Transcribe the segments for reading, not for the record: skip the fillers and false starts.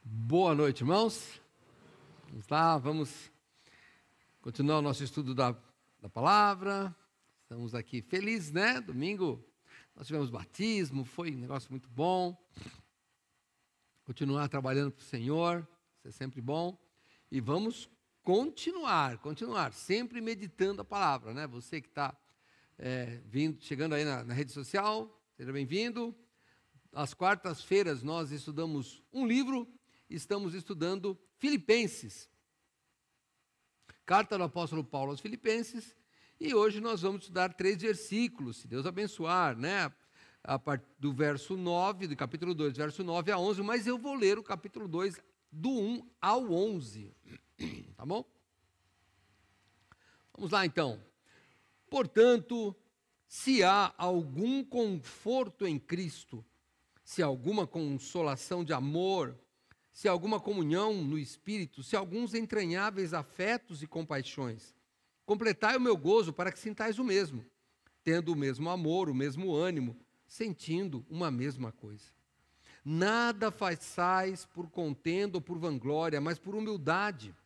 Boa noite, irmãos. Vamos lá, vamos continuar o nosso estudo da palavra. Estamos aqui felizes, né? Domingo nós tivemos batismo, foi um negócio muito bom. Continuar trabalhando para o Senhor, isso é sempre bom. E vamos continuar, sempre meditando a palavra, né? Você que está chegando aí na rede social, seja bem-vindo. Às quartas-feiras nós estudamos um livro. Estamos estudando Filipenses, carta do apóstolo Paulo aos Filipenses, e hoje nós vamos estudar 3 versículos, se Deus abençoar, né? A partir do verso 9, do capítulo 2, verso 9 a 11, mas eu vou ler o capítulo 2, do 1 ao 11, tá bom? Vamos lá então. Portanto, se há algum conforto em Cristo, se há alguma consolação de amor, se há alguma comunhão no Espírito, se há alguns entranháveis afetos e compaixões, completai o meu gozo para que sintais o mesmo, tendo o mesmo amor, o mesmo ânimo, sentindo uma mesma coisa. Nada façais por contenda ou por vanglória, mas por humildade.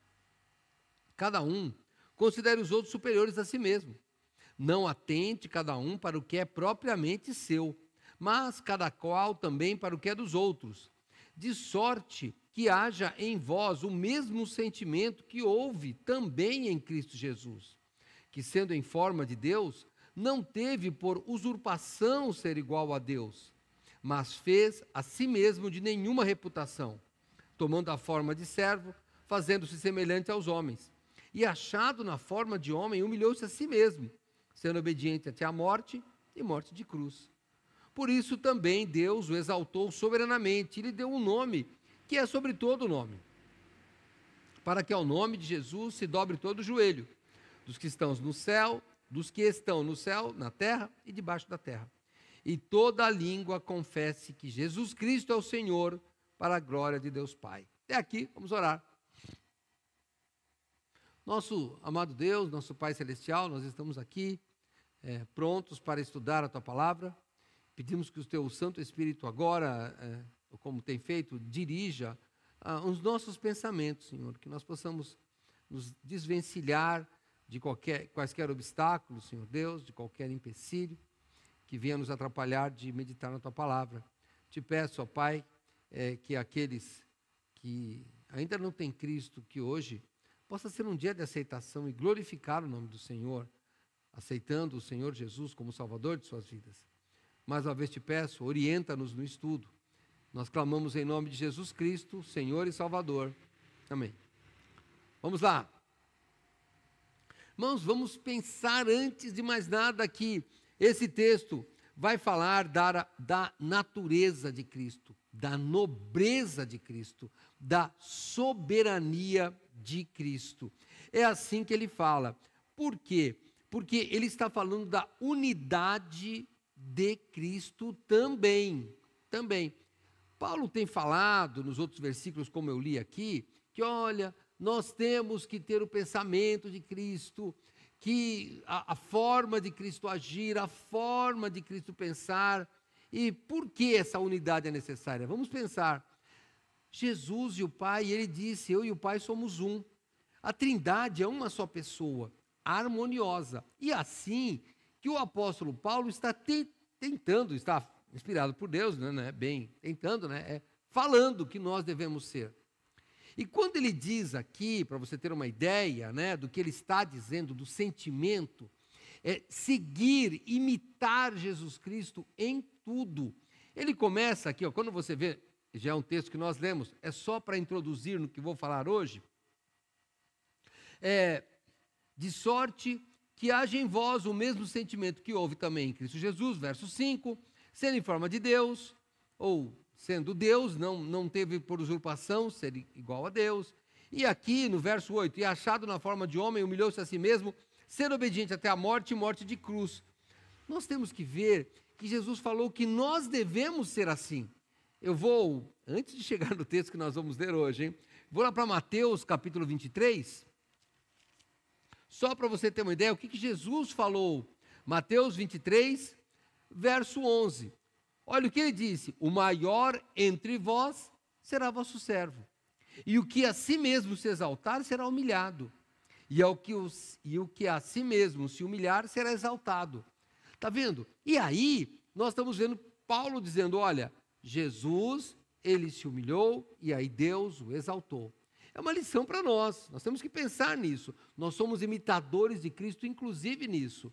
Cada um considere os outros superiores a si mesmo. Não atente cada um para o que é propriamente seu, mas cada qual também para o que é dos outros. De sorte que haja em vós o mesmo sentimento que houve também em Cristo Jesus, que sendo em forma de Deus, não teve por usurpação ser igual a Deus, mas fez a si mesmo de nenhuma reputação, tomando a forma de servo, fazendo-se semelhante aos homens. E achado na forma de homem, humilhou-se a si mesmo, sendo obediente até a morte e morte de cruz. Por isso também Deus o exaltou soberanamente e lhe deu um nome que é sobre todo nome, para que ao nome de Jesus se dobre todo o joelho, dos que estão no céu, na terra e debaixo da terra. E toda a língua confesse que Jesus Cristo é o Senhor, para a glória de Deus Pai. Até aqui, vamos orar. Nosso amado Deus, nosso Pai Celestial, nós estamos aqui prontos para estudar a Tua Palavra. Pedimos que o Teu Santo Espírito agora, como tem feito, dirija os nossos pensamentos, Senhor, que nós possamos nos desvencilhar de quaisquer obstáculos, Senhor Deus, de qualquer empecilho que venha nos atrapalhar de meditar na Tua Palavra. Te peço, ó Pai, que aqueles que ainda não têm Cristo, que hoje possa ser um dia de aceitação e glorificar o nome do Senhor, aceitando o Senhor Jesus como Salvador de suas vidas. Mais uma vez te peço, orienta-nos no estudo. Nós clamamos em nome de Jesus Cristo, Senhor e Salvador. Amém. Vamos lá. Irmãos, vamos pensar antes de mais nada que esse texto vai falar da natureza de Cristo, da nobreza de Cristo, da soberania de Cristo. É assim que ele fala. Por quê? Porque ele está falando da unidade de Cristo também. Paulo tem falado nos outros versículos, como eu li aqui, que olha, nós temos que ter o pensamento de Cristo, que a forma de Cristo agir, a forma de Cristo pensar. E por que essa unidade é necessária? Vamos pensar. Jesus e o Pai, ele disse, eu e o Pai somos um. A Trindade é uma só pessoa, harmoniosa. E assim que o apóstolo Paulo está tentando, está inspirado por Deus, falando que nós devemos ser. E quando ele diz aqui, para você ter uma ideia, do que ele está dizendo, do sentimento, seguir, imitar Jesus Cristo em tudo. Ele começa aqui, quando você vê, já é um texto que nós lemos, é só para introduzir no que vou falar hoje, de sorte que haja em vós o mesmo sentimento que houve também em Cristo Jesus, verso 5, sendo em forma de Deus, ou sendo Deus, não teve por usurpação ser igual a Deus. E aqui no verso 8, e achado na forma de homem, humilhou-se a si mesmo, sendo obediente até a morte e morte de cruz. Nós temos que ver que Jesus falou que nós devemos ser assim. Eu vou, antes de chegar no texto que nós vamos ler hoje, vou lá para Mateus capítulo 23, só para você ter uma ideia, o que Jesus falou. Mateus 23, verso 11. Olha o que ele disse: o maior entre vós será vosso servo. E o que a si mesmo se exaltar será humilhado. E o que a si mesmo se humilhar será exaltado. Está vendo? E aí, nós estamos vendo Paulo dizendo, olha, Jesus, ele se humilhou e aí Deus o exaltou. É uma lição para nós temos que pensar nisso. Nós somos imitadores de Cristo, inclusive nisso.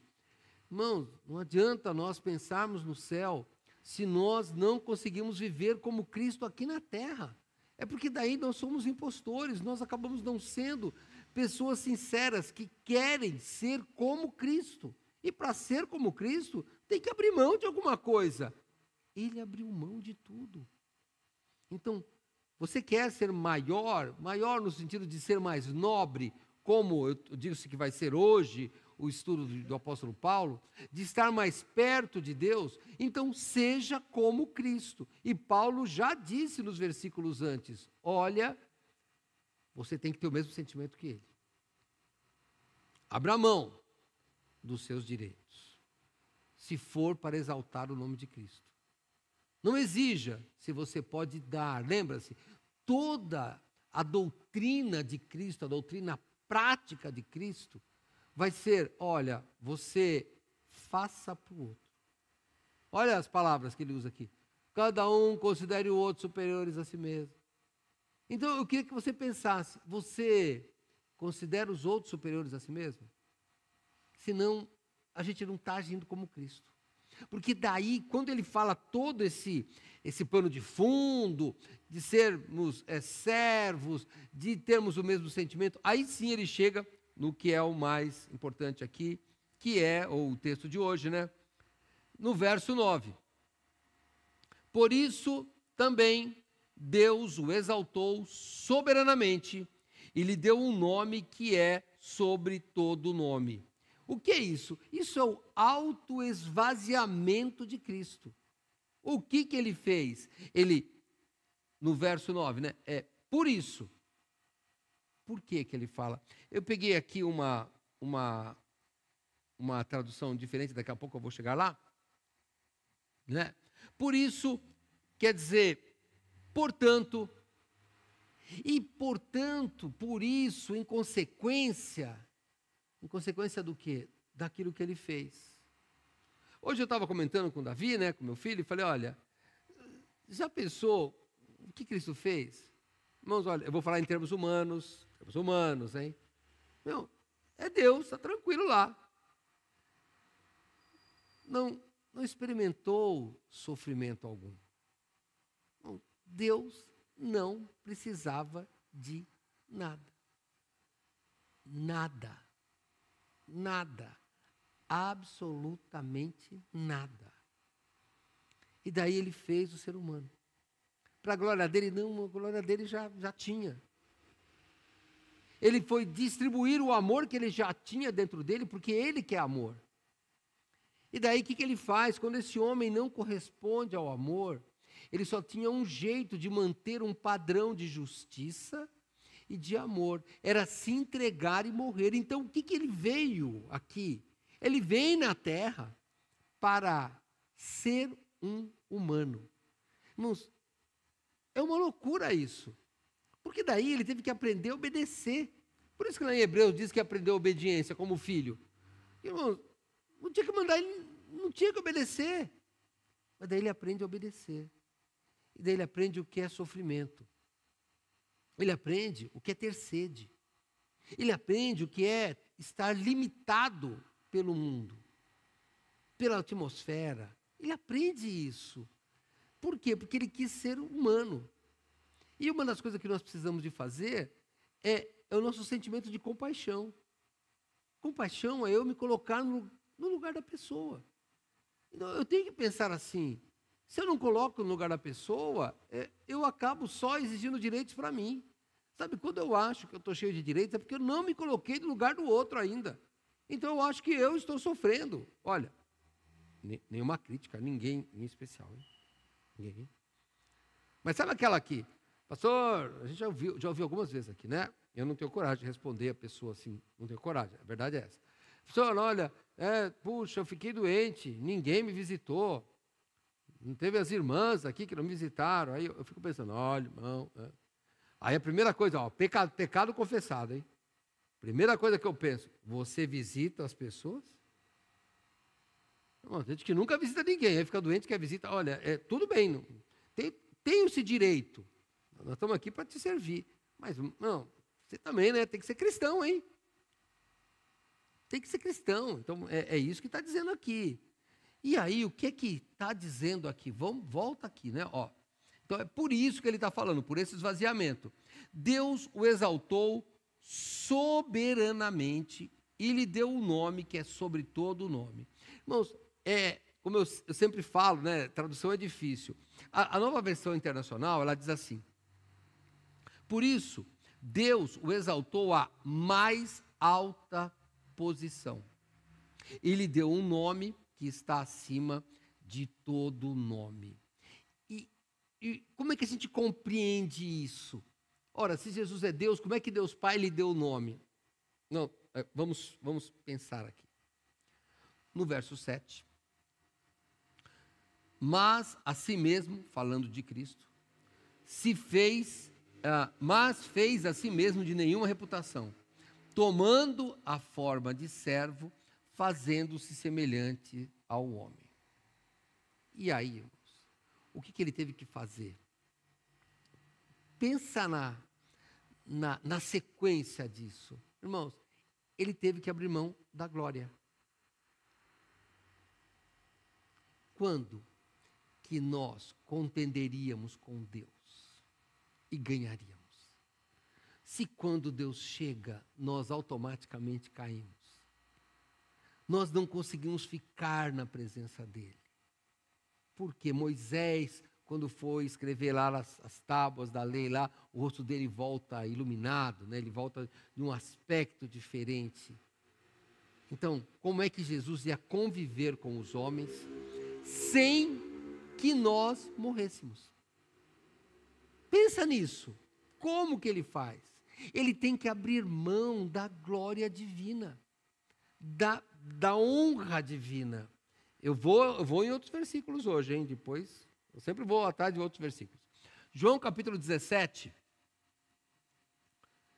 Irmãos, não adianta nós pensarmos no céu se nós não conseguimos viver como Cristo aqui na terra. É porque daí nós somos impostores, nós acabamos não sendo pessoas sinceras que querem ser como Cristo. E para ser como Cristo, tem que abrir mão de alguma coisa. Ele abriu mão de tudo. Então, você quer ser maior no sentido de ser mais nobre, como eu disse que vai ser hoje o estudo do apóstolo Paulo, de estar mais perto de Deus, então seja como Cristo. E Paulo já disse nos versículos antes, olha, você tem que ter o mesmo sentimento que ele. Abra mão dos seus direitos, se for para exaltar o nome de Cristo. Não exija se você pode dar. Lembra-se, toda a doutrina de Cristo, a doutrina prática de Cristo, vai ser, olha, você faça para o outro. Olha as palavras que ele usa aqui. Cada um considere o outro superiores a si mesmo. Então, eu queria que você pensasse, você considera os outros superiores a si mesmo? Senão, a gente não está agindo como Cristo. Porque daí, quando ele fala todo esse pano de fundo, de sermos servos, de termos o mesmo sentimento, aí sim ele chega no que é o mais importante aqui, que é o texto de hoje, né? No verso 9. Por isso também Deus o exaltou soberanamente e lhe deu um nome que é sobre todo nome. O que é isso? Isso é o autoesvaziamento de Cristo. O que ele fez? Ele, no verso 9, né? Por isso. Por que ele fala? Eu peguei aqui uma tradução diferente, daqui a pouco eu vou chegar lá. Né? Por isso, quer dizer, portanto, e portanto, por isso, em consequência do quê? Daquilo que ele fez. Hoje eu estava comentando com o Davi, né, com meu filho, e falei, olha, já pensou o que Cristo fez? Irmãos, olha, eu vou falar em termos humanos, hein? Não, é Deus, está tranquilo lá. Não experimentou sofrimento algum. Não, Deus não precisava de nada. Nada. Absolutamente nada. E daí ele fez o ser humano. Para a glória dele, não, a glória dele já tinha. Ele foi distribuir o amor que ele já tinha dentro dele, porque ele quer amor. E daí o que ele faz? Quando esse homem não corresponde ao amor, ele só tinha um jeito de manter um padrão de justiça e de amor. Era se entregar e morrer. Então o que ele veio aqui? Ele veio na terra para ser um humano. Irmãos, é uma loucura isso. Porque daí ele teve que aprender a obedecer. Por isso que lá em Hebreus diz que aprendeu a obediência como filho. Irmãos, não tinha que mandar ele, não tinha que obedecer. Mas daí ele aprende a obedecer. E daí ele aprende o que é sofrimento. Ele aprende o que é ter sede. Ele aprende o que é estar limitado pelo mundo, pela atmosfera. Ele aprende isso. Por quê? Porque ele quis ser humano. E uma das coisas que nós precisamos de fazer é o nosso sentimento de compaixão. Compaixão é eu me colocar no lugar da pessoa. Então, eu tenho que pensar assim, se eu não coloco no lugar da pessoa, eu acabo só exigindo direitos para mim. Sabe, quando eu acho que eu estou cheio de direitos, é porque eu não me coloquei no lugar do outro ainda. Então eu acho que eu estou sofrendo. Olha, nenhuma crítica, ninguém em especial. Hein? Ninguém. Mas sabe aquela aqui? Pastor, a gente já ouviu algumas vezes aqui, né? Eu não tenho coragem de responder a pessoa assim, não tenho coragem, a verdade é essa. Pastor, olha, puxa, eu fiquei doente, ninguém me visitou. Não teve as irmãs aqui que não me visitaram. Aí eu fico pensando, olha, irmão. Aí a primeira coisa, ó, pecado confessado, hein? Primeira coisa que eu penso, você visita as pessoas? Não, gente que nunca visita ninguém, aí fica doente, quer visita. Olha, tudo bem, não, tem esse direito. Nós estamos aqui para te servir. Mas, não, você também, né? Tem que ser cristão, hein? Tem que ser cristão. Então, é isso que está dizendo aqui. E aí, o que está dizendo aqui? Volta aqui, né? Ó. Então, é por isso que ele está falando, por esse esvaziamento. Deus o exaltou soberanamente e lhe deu um nome que é sobre todo o nome. Irmãos, como eu sempre falo, né? Tradução é difícil. A Nova Versão Internacional, ela diz assim: por isso, Deus o exaltou à mais alta posição e lhe deu um nome que está acima de todo nome. E como é que a gente compreende isso? Ora, se Jesus é Deus, como é que Deus Pai lhe deu o nome? Não, vamos pensar aqui. No verso 7. Mas a si mesmo, falando de Cristo, mas fez a si mesmo de nenhuma reputação, tomando a forma de servo, fazendo-se semelhante ao homem. E aí, irmãos, o que ele teve que fazer? Pensa na sequência disso. Irmãos, ele teve que abrir mão da glória. Quando que nós contenderíamos com Deus e ganharíamos? Se quando Deus chega, nós automaticamente caímos. Nós não conseguimos ficar na presença dele. Porque Moisés, quando foi escrever lá as tábuas da lei, lá, o rosto dele volta iluminado, né? Ele volta de um aspecto diferente. Então, como é que Jesus ia conviver com os homens sem que nós morrêssemos? Pensa nisso. Como que ele faz? Ele tem que abrir mão da glória divina, da honra divina. Eu vou em outros versículos hoje, hein? Depois, eu sempre vou atrás de outros versículos. João capítulo 17.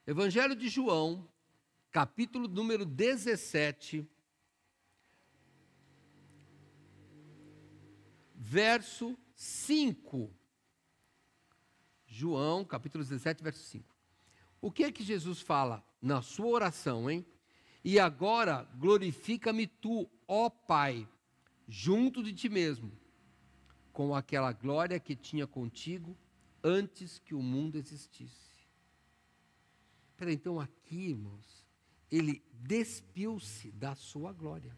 Evangelho de João, capítulo número 17, verso 5. João, capítulo 17, verso 5. O que é que Jesus fala na sua oração, hein? E agora glorifica-me tu, ó Pai, junto de ti mesmo, com aquela glória que tinha contigo antes que o mundo existisse. Peraí, então aqui, irmãos, ele despiu-se da sua glória.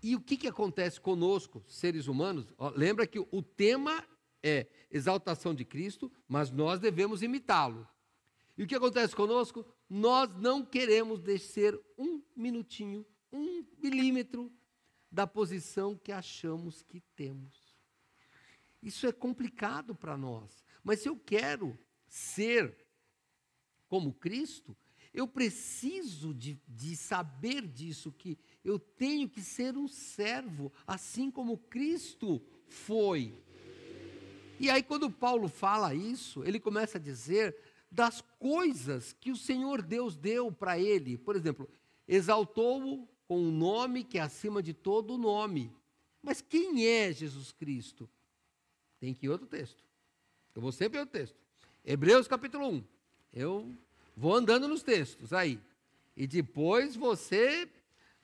E o que acontece conosco, seres humanos? Lembra que o tema é exaltação de Cristo, mas nós devemos imitá-lo. E o que acontece conosco? Nós não queremos descer um minutinho, 1 milímetro da posição que achamos que temos. Isso é complicado para nós. Mas se eu quero ser como Cristo, eu preciso de saber disso, que eu tenho que ser um servo, assim como Cristo foi. E aí quando Paulo fala isso, ele começa a dizer das coisas que o Senhor Deus deu para ele. Por exemplo, exaltou-o com um nome que é acima de todo nome. Mas quem é Jesus Cristo? Tem que ir outro texto. Eu vou sempre em outro texto. Hebreus capítulo 1. Eu vou andando nos textos aí. E depois você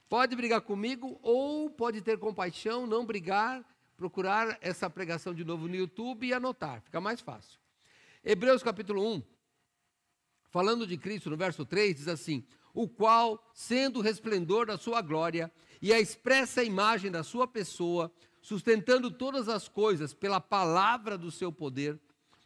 pode brigar comigo ou pode ter compaixão, não brigar, procurar essa pregação de novo no YouTube e anotar. Fica mais fácil. Hebreus capítulo 1. Falando de Cristo, no verso 3, diz assim: o qual, sendo o resplendor da sua glória e a expressa imagem da sua pessoa, sustentando todas as coisas pela palavra do seu poder,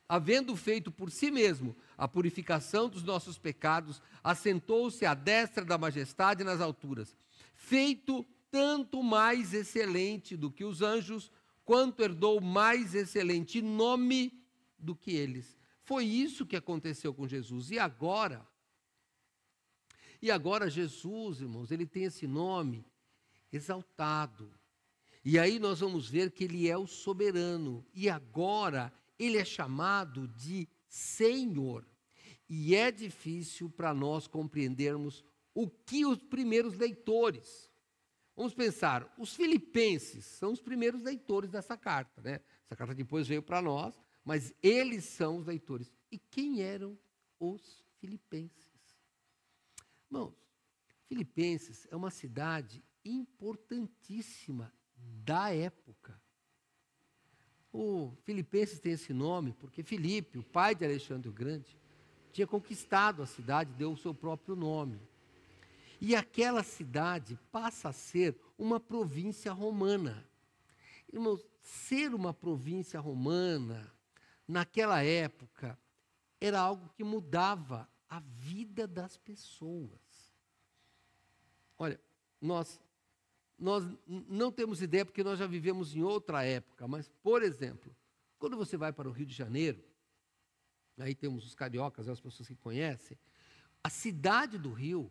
havendo feito por si mesmo a purificação dos nossos pecados, assentou-se à destra da majestade nas alturas, feito tanto mais excelente do que os anjos, quanto herdou mais excelente nome do que eles. Foi isso que aconteceu com Jesus. E agora Jesus, irmãos, ele tem esse nome exaltado. E aí nós vamos ver que ele é o soberano. E agora ele é chamado de Senhor. E é difícil para nós compreendermos o que os primeiros leitores. Vamos pensar, os filipenses são os primeiros leitores dessa carta, né? Essa carta depois veio para nós, mas eles são os leitores. E quem eram os filipenses? Irmãos, Filipenses é uma cidade importantíssima da época. O Filipenses tem esse nome porque Filipe, o pai de Alexandre o Grande, tinha conquistado a cidade, deu o seu próprio nome. E aquela cidade passa a ser uma província romana. Irmãos, ser uma província romana, naquela época, era algo que mudava a vida das pessoas. Olha, nós não temos ideia porque nós já vivemos em outra época, mas, por exemplo, quando você vai para o Rio de Janeiro, aí temos os cariocas, as pessoas que conhecem, a cidade do Rio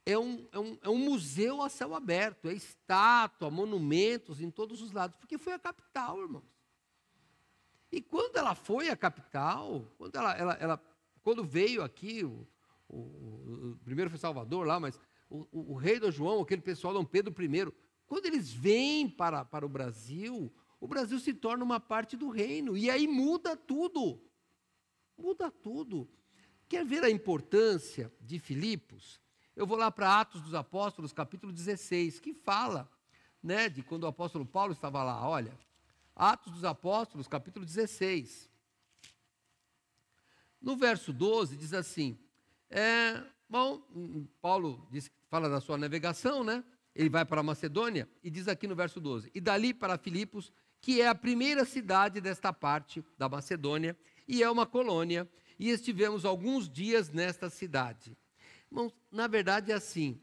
é um museu a céu aberto, é estátua, monumentos em todos os lados, porque foi a capital, irmãos. E quando ela foi a capital, quando veio aqui, o primeiro foi Salvador lá, mas o rei Dom João, aquele pessoal, Dom Pedro I, quando eles vêm para o Brasil se torna uma parte do reino, e aí muda tudo. Muda tudo. Quer ver a importância de Filipos? Eu vou lá para Atos dos Apóstolos, capítulo 16, que fala, né, de quando o apóstolo Paulo estava lá. Olha, Atos dos Apóstolos, capítulo 16. No verso 12, diz assim, Paulo fala da sua navegação, né? Ele vai para a Macedônia e diz aqui no verso 12, e dali para Filipos, que é a primeira cidade desta parte da Macedônia, e é uma colônia, e estivemos alguns dias nesta cidade. Irmãos, na verdade é assim,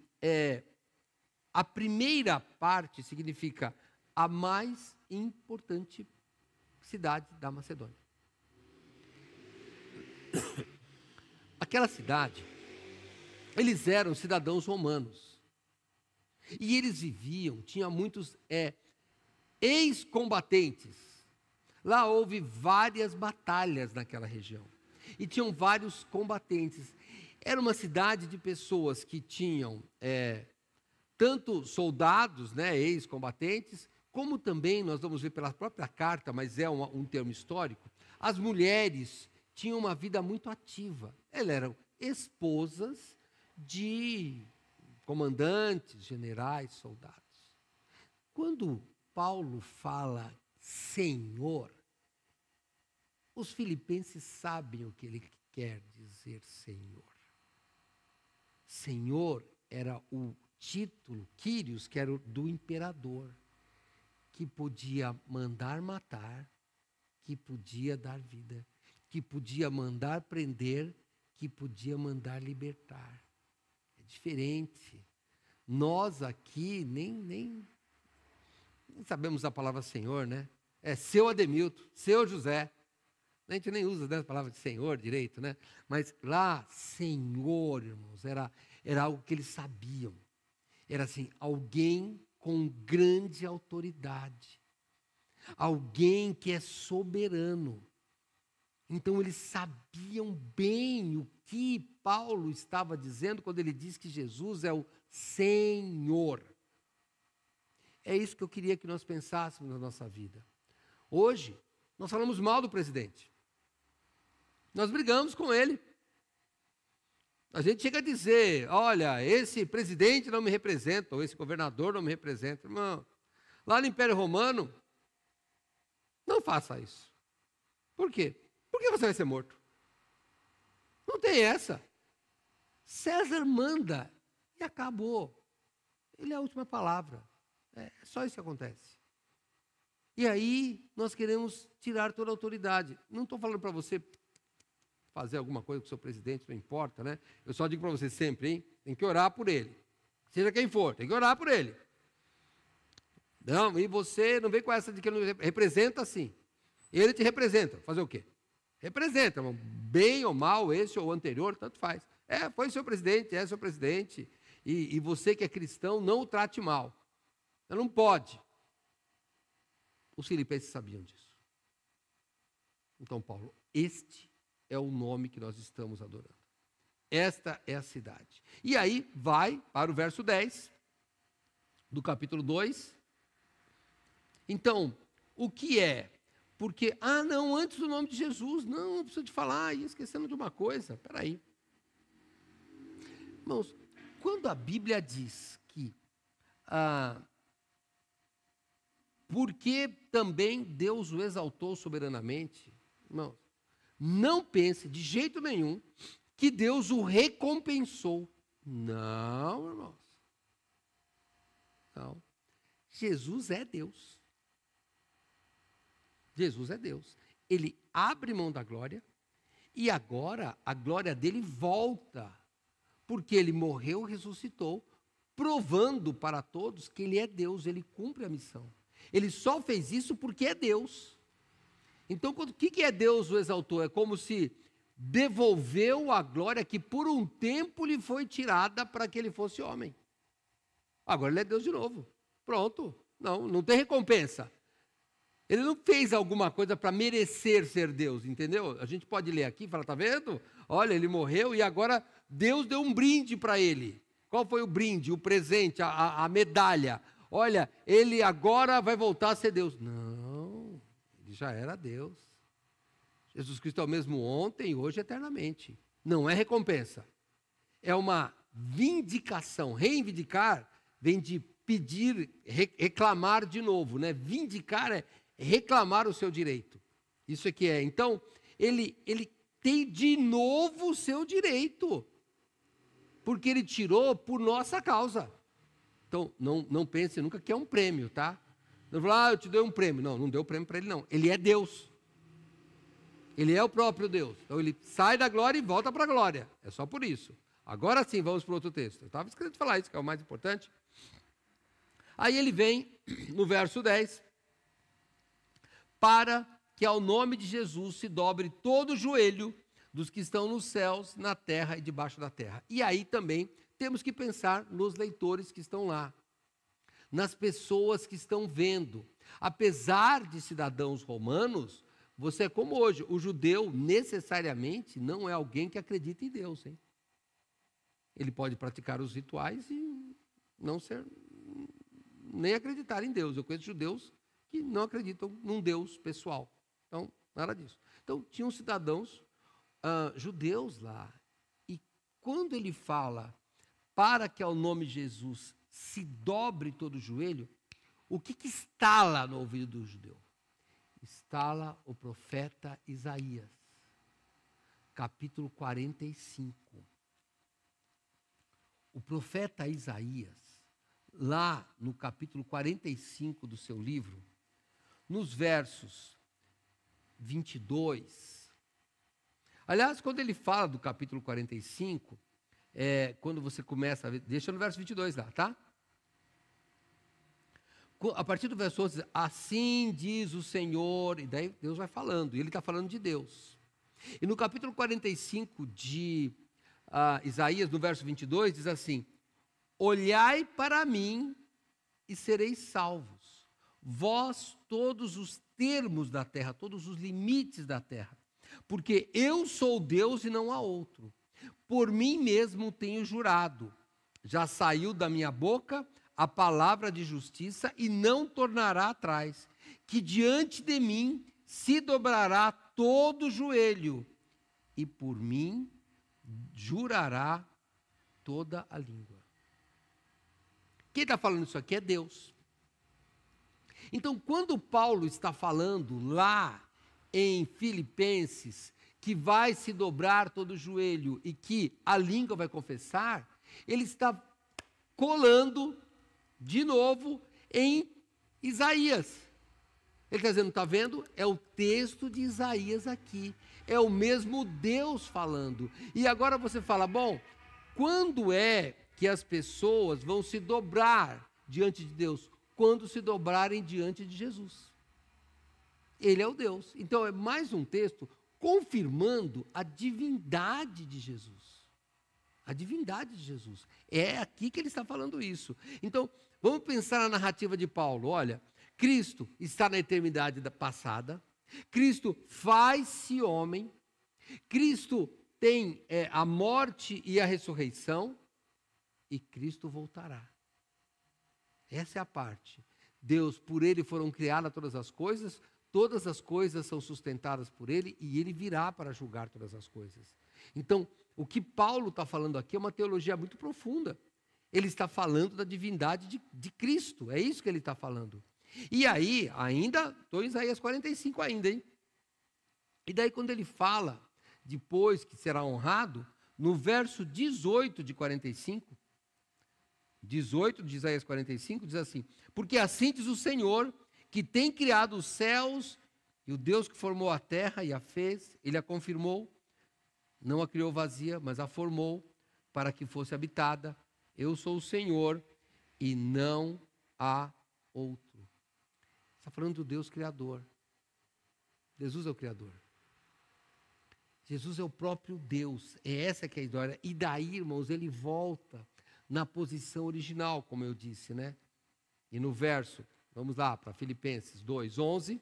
a primeira parte significa a mais importante cidade da Macedônia. Aquela cidade, eles eram cidadãos romanos, e eles viviam, tinha muitos ex-combatentes. Lá houve várias batalhas naquela região, e tinham vários combatentes. Era uma cidade de pessoas que tinham tanto soldados, né, ex-combatentes, como também, nós vamos ver pela própria carta, mas é um termo histórico, as mulheres tinham uma vida muito ativa. Elas eram esposas de comandantes, generais, soldados. Quando Paulo fala Senhor, os filipenses sabem o que ele quer dizer Senhor. Senhor era o título, Quírios, que era do imperador, que podia mandar matar, que podia dar vida, que podia mandar prender, que podia mandar libertar. É diferente. Nós aqui nem sabemos a palavra Senhor, né? É seu Ademilton, seu José. A gente nem usa, né, a palavra de Senhor direito, né? Mas lá, Senhor, irmãos, era algo que eles sabiam. Era assim, alguém com grande autoridade. Alguém que é soberano. Então, eles sabiam bem o que Paulo estava dizendo quando ele diz que Jesus é o Senhor. É isso que eu queria que nós pensássemos na nossa vida. Hoje, nós falamos mal do presidente. Nós brigamos com ele. A gente chega a dizer, olha, esse presidente não me representa, ou esse governador não me representa. Irmão, lá no Império Romano, não faça isso. Por quê? Porque você vai ser morto. Não tem essa. César manda e acabou. Ele é a última palavra. É só isso que acontece. E aí, nós queremos tirar toda a autoridade. Não estou falando para você fazer alguma coisa com o seu presidente, não importa, né? Eu só digo para você sempre, hein? Tem que orar por ele. Seja quem for, tem que orar por ele. Não, e você não vem com essa de que ele não representa assim. Ele te representa. Fazer o quê? Representa, bem ou mal, esse ou o anterior, tanto faz. Foi seu presidente, é seu presidente. E você que é cristão, não o trate mal. Você não pode. Os filipenses sabiam disso. Então, Paulo, este é o nome que nós estamos adorando. Esta é a cidade. E aí vai para o verso 10 do capítulo 2. Então, o que é? Porque, não, antes do nome de Jesus, não preciso te falar, ia esquecendo de uma coisa, espera aí. Irmãos, quando a Bíblia diz que, porque também Deus o exaltou soberanamente, irmãos, não pense de jeito nenhum que Deus o recompensou. Não, irmãos. Não. Jesus é Deus. Jesus é Deus. Ele abre mão da glória e agora a glória dele volta. Porque ele morreu e ressuscitou, provando para todos que ele é Deus, ele cumpre a missão. Ele só fez isso porque é Deus. Então, o que é Deus o exaltou? É como se devolveu a glória que por um tempo lhe foi tirada para que ele fosse homem. Agora ele é Deus de novo. Pronto. Não tem recompensa. Ele não fez alguma coisa para merecer ser Deus, entendeu? A gente pode ler aqui e falar, tá vendo? Olha, ele morreu e agora Deus deu um brinde para ele. Qual foi o brinde, o presente, a medalha? Olha, ele agora vai voltar a ser Deus. Não, ele já era Deus. Jesus Cristo é o mesmo ontem, hoje e eternamente. Não é recompensa. É uma vindicação. Reivindicar vem de pedir, reclamar de novo, né? Vindicar é reclamar o seu direito. Isso é que é. Então, ele tem de novo o seu direito. Porque ele tirou por nossa causa. Então, não pense nunca que é um prêmio, tá? Não fala, eu te dei um prêmio. Não deu prêmio para ele, não. Ele é Deus. Ele é o próprio Deus. Então, ele sai da glória e volta para a glória. É só por isso. Agora sim, vamos para outro texto. Eu estava esquecendo de falar isso, que é o mais importante. Aí ele vem, no verso 10, para que ao nome de Jesus se dobre todo o joelho dos que estão nos céus, na terra e debaixo da terra. E aí também temos que pensar nos leitores que estão lá, nas pessoas que estão vendo. Apesar de cidadãos romanos, você é como hoje, o judeu necessariamente não é alguém que acredita em Deus, hein? Ele pode praticar os rituais e não ser, nem acreditar em Deus. Eu conheço judeus que não acreditam num Deus pessoal. Então, nada disso. Então, tinham cidadãos judeus lá. E quando ele fala para que ao nome de Jesus se dobre todo o joelho, o que estala no ouvido do judeu? Estala o profeta Isaías, capítulo 45. O profeta Isaías, lá no capítulo 45 do seu livro, nos versos 22. Aliás, quando ele fala do capítulo 45, quando você começa a ver, deixa no verso 22 lá, tá? A partir do verso 11, assim diz o Senhor, e daí Deus vai falando, e ele está falando de Deus. E no capítulo 45 de Isaías, no verso 22, diz assim: olhai para mim e sereis salvos, vós todos os termos da terra, todos os limites da terra, porque eu sou Deus e não há outro. Por mim mesmo tenho jurado, já saiu da minha boca a palavra de justiça e não tornará atrás, que diante de mim se dobrará todo o joelho, e por mim jurará toda a língua. Quem está falando isso aqui é Deus. Então, quando Paulo está falando lá em Filipenses, que vai se dobrar todo o joelho e que a língua vai confessar, ele está colando de novo em Isaías. Ele está dizendo, está vendo? É o texto de Isaías aqui. É o mesmo Deus falando. E agora você fala, bom, quando é que as pessoas vão se dobrar diante de Deus? Quando se dobrarem diante de Jesus. Ele é o Deus. Então é mais um texto confirmando a divindade de Jesus. A divindade de Jesus. É aqui que ele está falando isso. Então, vamos pensar na narrativa de Paulo. Olha, Cristo está na eternidade passada, Cristo faz-se homem, Cristo tem a morte e a ressurreição, e Cristo voltará. Essa é a parte. Deus, por Ele foram criadas todas as coisas são sustentadas por Ele, e Ele virá para julgar todas as coisas. Então, o que Paulo está falando aqui é uma teologia muito profunda. Ele está falando da divindade de Cristo, é isso que ele está falando. E aí, ainda, estou em Isaías 45 ainda, hein? E daí quando ele fala, depois que será honrado, no verso 18 de 45, 18 de Isaías 45, diz assim: porque assim diz o Senhor, que tem criado os céus, e o Deus que formou a terra e a fez, Ele a confirmou, não a criou vazia, mas a formou, para que fosse habitada. Eu sou o Senhor, e não há outro. Está falando do Deus Criador. Jesus é o Criador. Jesus é o próprio Deus. É essa que é a história. E daí, irmãos, ele volta na posição original, como eu disse, né? E no verso, vamos lá, para Filipenses 2:11.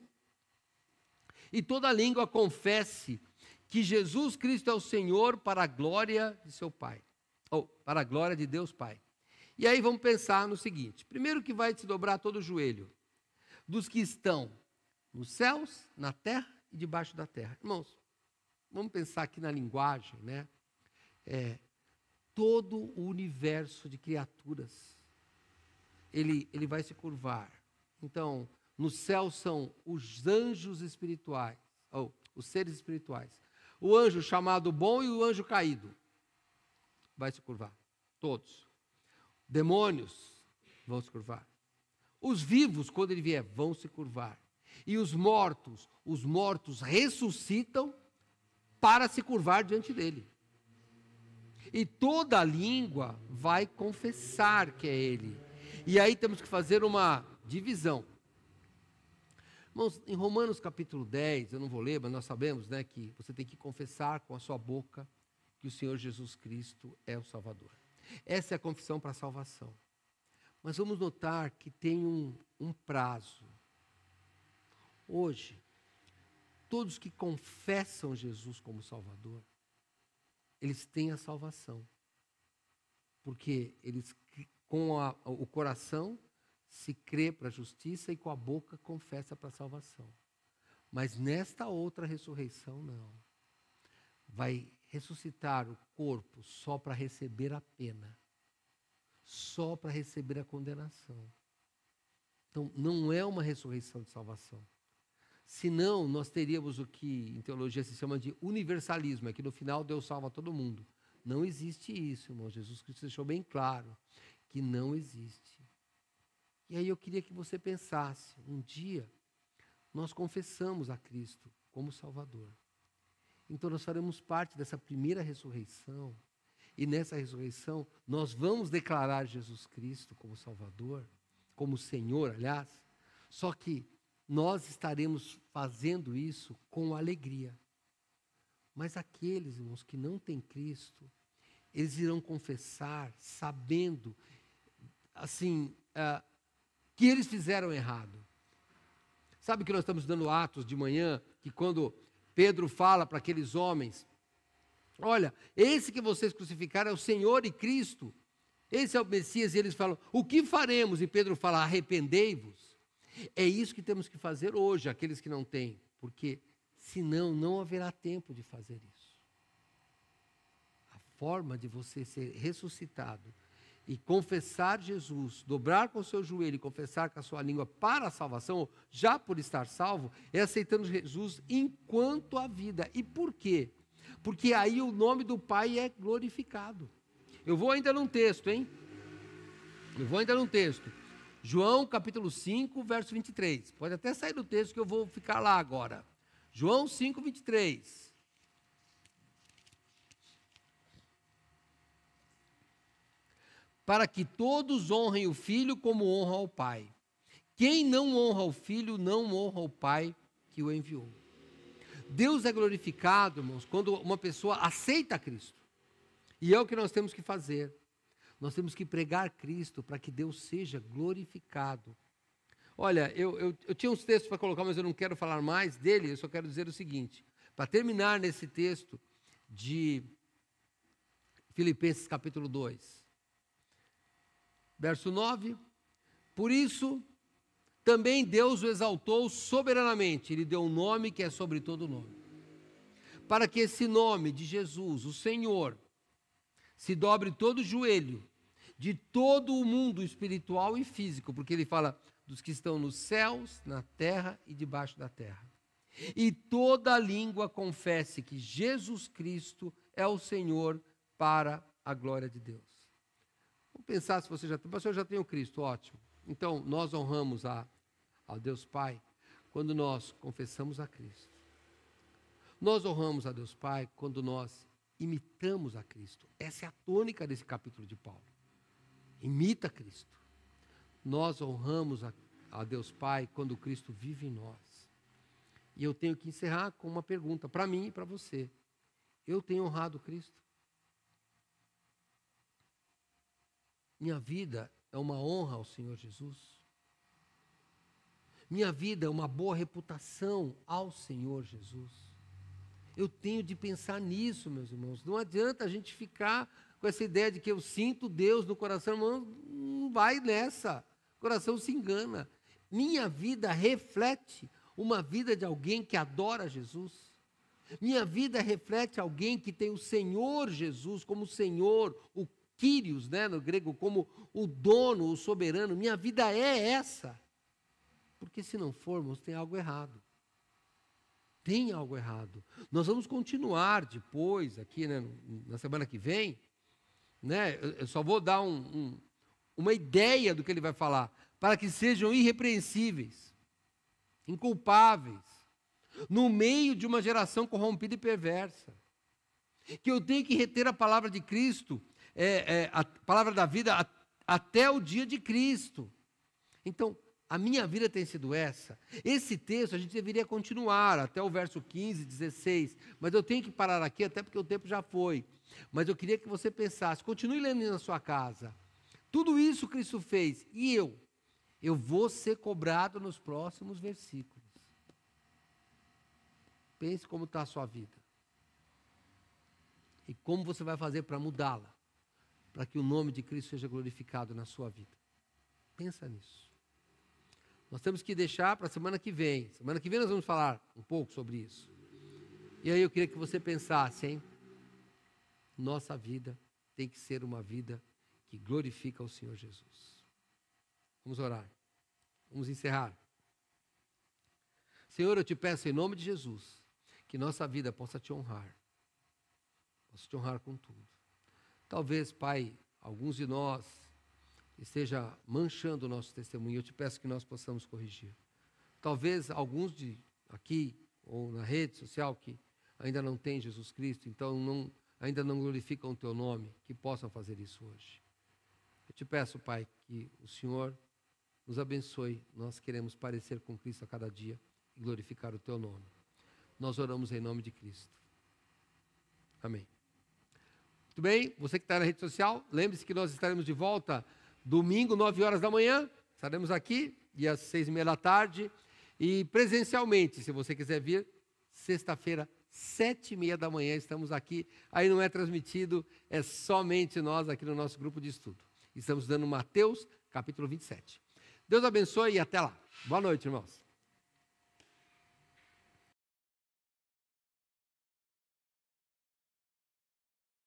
E toda língua confesse que Jesus Cristo é o Senhor, para a glória de seu Pai. Ou para a glória de Deus Pai. E aí vamos pensar no seguinte: primeiro que vai se dobrar todo o joelho dos que estão nos céus, na terra e debaixo da terra. Irmãos, vamos pensar aqui na linguagem, né? Todo o universo de criaturas, ele vai se curvar. Então, no céu são os anjos espirituais, ou os seres espirituais. O anjo chamado bom e o anjo caído vai se curvar, todos. Demônios vão se curvar. Os vivos, quando ele vier, vão se curvar. E os mortos ressuscitam para se curvar diante dele. E toda língua vai confessar que é ele. E aí temos que fazer uma divisão. Irmãos, em Romanos capítulo 10, eu não vou ler, mas nós sabemos, né, que você tem que confessar com a sua boca que o Senhor Jesus Cristo é o Salvador. Essa é a confissão para a salvação. Mas vamos notar que tem um prazo. Hoje, todos que confessam Jesus como Salvador, eles têm a salvação. Porque eles, com o coração, se crê para a justiça e com a boca confessa para a salvação. Mas nesta outra ressurreição, não. Vai ressuscitar o corpo só para receber a pena. Só para receber a condenação. Então, não é uma ressurreição de salvação. Senão, nós teríamos o que em teologia se chama de universalismo, é que no final Deus salva todo mundo. Não existe isso, irmão. Jesus Cristo deixou bem claro que não existe. E aí eu queria que você pensasse, um dia nós confessamos a Cristo como Salvador. Então nós faremos parte dessa primeira ressurreição, e nessa ressurreição nós vamos declarar Jesus Cristo como Salvador, como Senhor, aliás, só que nós estaremos fazendo isso com alegria. Mas aqueles, irmãos, que não têm Cristo, eles irão confessar sabendo, assim, que eles fizeram errado. Sabe que nós estamos dando Atos de manhã, que quando Pedro fala para aqueles homens, olha, esse que vocês crucificaram é o Senhor e Cristo, esse é o Messias, e eles falam, o que faremos? E Pedro fala, arrependei-vos. É isso que temos que fazer hoje, aqueles que não têm, porque senão não haverá tempo de fazer isso. A forma de você ser ressuscitado e confessar Jesus, dobrar com o seu joelho e confessar com a sua língua para a salvação, já por estar salvo, é aceitando Jesus enquanto a vida. E por quê? Porque aí o nome do Pai é glorificado. Eu vou ainda num texto, hein? João capítulo 5, verso 23. Pode até sair do texto que eu vou ficar lá agora. João 5, 23. Para que todos honrem o Filho como honra ao Pai. Quem não honra o Filho, não honra o Pai que o enviou. Deus é glorificado, irmãos, quando uma pessoa aceita Cristo. E é o que nós temos que fazer. Nós temos que pregar Cristo para que Deus seja glorificado. Olha, eu tinha uns textos para colocar, mas eu não quero falar mais dele, eu só quero dizer o seguinte, para terminar nesse texto de Filipenses capítulo 2, verso 9, por isso também Deus o exaltou soberanamente, Ele deu um nome que é sobre todo nome, para que esse nome de Jesus, o Senhor, se dobre todo o joelho, de todo o mundo espiritual e físico, porque Ele fala dos que estão nos céus, na terra e debaixo da terra. E toda língua confesse que Jesus Cristo é o Senhor para a glória de Deus. Vamos pensar se você já tem, pastor, eu já tenho Cristo, ótimo. Então, nós honramos ao Deus Pai quando nós confessamos a Cristo. Nós honramos a Deus Pai quando nós imitamos a Cristo. Essa é a tônica desse capítulo de Paulo. Imita Cristo. Nós honramos a Deus Pai quando Cristo vive em nós. E eu tenho que encerrar com uma pergunta para mim e para você. Eu tenho honrado Cristo? Minha vida é uma honra ao Senhor Jesus? Minha vida é uma boa reputação ao Senhor Jesus? Eu tenho de pensar nisso, meus irmãos. Não adianta a gente ficar com essa ideia de que eu sinto Deus no coração. Irmão, não vai nessa. O coração se engana. Minha vida reflete uma vida de alguém que adora Jesus. Minha vida reflete alguém que tem o Senhor Jesus como Senhor, o Kyrios, né, no grego, como o dono, o soberano. Minha vida é essa. Porque se não formos, tem algo errado. Tem algo errado. Nós vamos continuar depois, aqui, né, na semana que vem, né, eu só vou dar uma ideia do que ele vai falar, para que sejam irrepreensíveis, inculpáveis, no meio de uma geração corrompida e perversa. Que eu tenho que reter a palavra de Cristo, a palavra da vida, até o dia de Cristo. Então, a minha vida tem sido essa. Esse texto a gente deveria continuar até o verso 15, 16, mas eu tenho que parar aqui, até porque o tempo já foi. Mas eu queria que você pensasse, continue lendo na sua casa. Tudo isso Cristo fez, e eu vou ser cobrado nos próximos versículos. Pense como está a sua vida. E como você vai fazer para mudá-la, para que o nome de Cristo seja glorificado na sua vida. Pensa nisso. Nós temos que deixar para a semana que vem. Semana que vem nós vamos falar um pouco sobre isso. E aí eu queria que você pensasse, hein? Nossa vida tem que ser uma vida que glorifica o Senhor Jesus. Vamos orar. Vamos encerrar. Senhor, eu te peço em nome de Jesus, que nossa vida possa te honrar. Possa te honrar com tudo. Talvez, Pai, alguns de nós esteja manchando o nosso testemunho. Eu te peço que nós possamos corrigir. Talvez alguns de aqui ou na rede social que ainda não têm Jesus Cristo, então ainda não glorificam o teu nome, que possam fazer isso hoje. Eu te peço, Pai, que o Senhor nos abençoe. Nós queremos parecer com Cristo a cada dia e glorificar o teu nome. Nós oramos em nome de Cristo. Amém. Muito bem, você que está na rede social, lembre-se que nós estaremos de volta domingo, 9 horas da manhã, estaremos aqui, e às 6:30 da tarde, e presencialmente, se você quiser vir, sexta-feira, 7:30 da manhã, estamos aqui, aí não é transmitido, é somente nós aqui no nosso grupo de estudo. Estamos dando Mateus, capítulo 27. Deus abençoe e até lá. Boa noite, irmãos.